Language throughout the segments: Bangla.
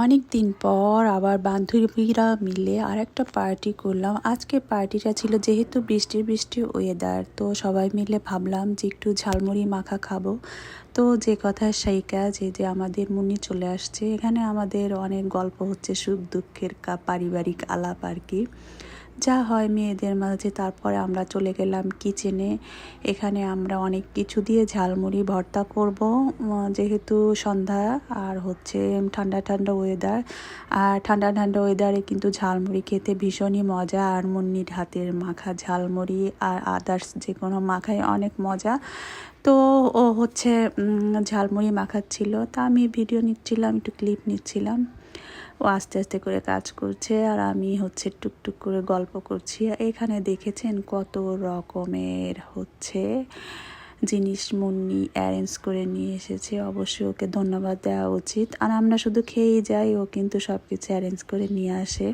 অনেক দিন পর আবার বান্ধবীরা মিলে আরেকটা পার্টি করলাম। আজকে পার্টিটা ছিল যেহেতু বৃষ্টি বৃষ্টি ওয়েদার, তো সবাই মিলে ভাবলাম যে একটু ঝালমুড়ি মাখা খাবো। তো যে কথা সেই কাজ, এই যে আমাদের মুন্নি চলে আসছে। এখানে আমাদের অনেক গল্প হচ্ছে, সুখ দুঃখের পারিবারিক আলাপ আর কি, যা হয় মেয়েদের মাঝে। তারপরে আমরা চলে গেলাম কিচেনে। এখানে আমরা অনেক কিছু দিয়ে ঝালমুড়ি ভর্তা করব, যেহেতু সন্ধ্যা আর হচ্ছে ঠান্ডা ঠান্ডা ওয়েদার। আর ঠান্ডা ঠান্ডা ওয়েদারে কিন্তু ঝালমুড়ি খেতে ভীষণই মজা। আর মুন্নির হাতের মাখা ঝালমুড়ি আর আদার্স যে কোনো মাখাই অনেক মজা। তো ও হচ্ছে ঝালমুড়ি মাখাচ্ছিল, তা আমি ভিডিও নিচ্ছিলাম, একটু ক্লিপ নিচ্ছিলাম। ও আস্তে আস্তে করে কাজ করছে আর আমি হচ্ছে টুকটুক করে গল্প করছি। এখানে দেখেছেন কত রকমের হচ্ছে জিনিস মুন্নি অ্যারেঞ্জ করে নিয়ে এসেছে। অবশ্যই ওকে ধন্যবাদ দেওয়া উচিত। আর আমরা শুধু খেয়েই যাই, ও কিন্তু সব কিছু অ্যারেঞ্জ করে নিয়ে আসে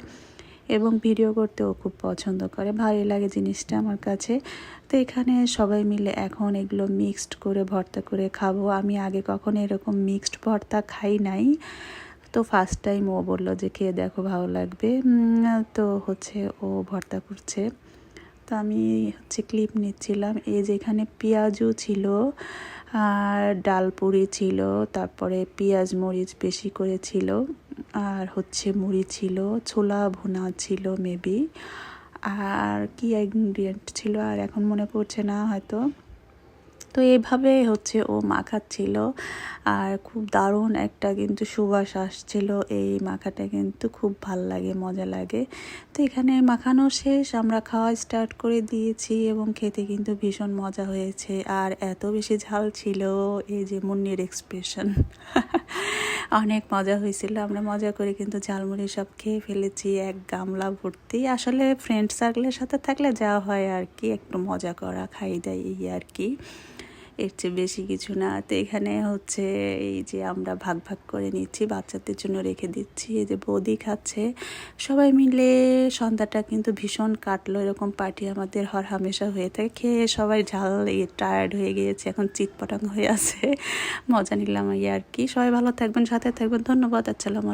এবং ভিডিও করতে ও খুব পছন্দ করে। ভালোই লাগে জিনিসটা আমার কাছে। তো এখানে সবাই মিলে এখন এগুলো মিক্সড করে ভর্তা করে খাবো। আমি আগে কখনো এরকম মিক্সড ভর্তা খাই নাই, তো ফার্স্ট টাইম ও বললো যে খেয়ে দেখো ভালো লাগবে। তো হচ্ছে ও ভর্তা করছে, তো আমি হচ্ছে ক্লিপ নিচ্ছিলাম। এই যেখানে পেঁয়াজও ছিল আর ডাল পুরি ছিল, তারপরে পেঁয়াজ মরিচ বেশি করে ছিল, আর হচ্ছে মুড়ি ছিল, ছোলা ভুনা ছিল মেবি, আর কি ইনগ্রিডিয়েন্ট ছিল আর এখন মনে পড়ছে না হয়তো। তো এইভাবে হচ্ছে ও মাখাচ্ছিল আর খুব দারুণ একটা কিন্তু সুবাস আসছিল। এই মাখাটা কিন্তু খুব ভাল লাগে, মজা লাগে। তো এখানে মাখানো শেষ, আমরা খাওয়া স্টার্ট করে দিয়েছি এবং খেতে কিন্তু ভীষণ মজা হয়েছে। আর এত বেশি ঝাল ছিল, এই যে মুন্নির এক্সপ্রেশন অনেক মজা হয়েছিল। আমরা মজা করে কিন্তু ঝালমুড়ি সব খেয়ে ফেলেছি, এক গামলা ভর্তি। আসলে ফ্রেন্ড সার্কেলের সাথে থাকলে যা হয় আর কি, একটু মজা করা, খাই দেয় এই আর কি, এর চেয়ে বেশি কিছু না। তো এখানে হচ্ছে এই যে আমরা ভাগ ভাগ করে নিচ্ছি, বাচ্চাদের জন্য রেখে দিচ্ছি। এই যে বৌদি খাচ্ছে। সবাই মিলে সন্ধ্যাটা কিন্তু ভীষণ কাটলো। এরকম পার্টি আমাদের হর হামেশা হয়ে থাকে। খেয়ে সবাই ঝাল টায়ার্ড হয়ে গিয়েছে, এখন চিৎপটাং হয়ে আছে। মজা নিলাম এই আর কি। সবাই ভালো থাকবেন, সাথে থাকবেন। ধন্যবাদ। আসসালামু আলাইকুম।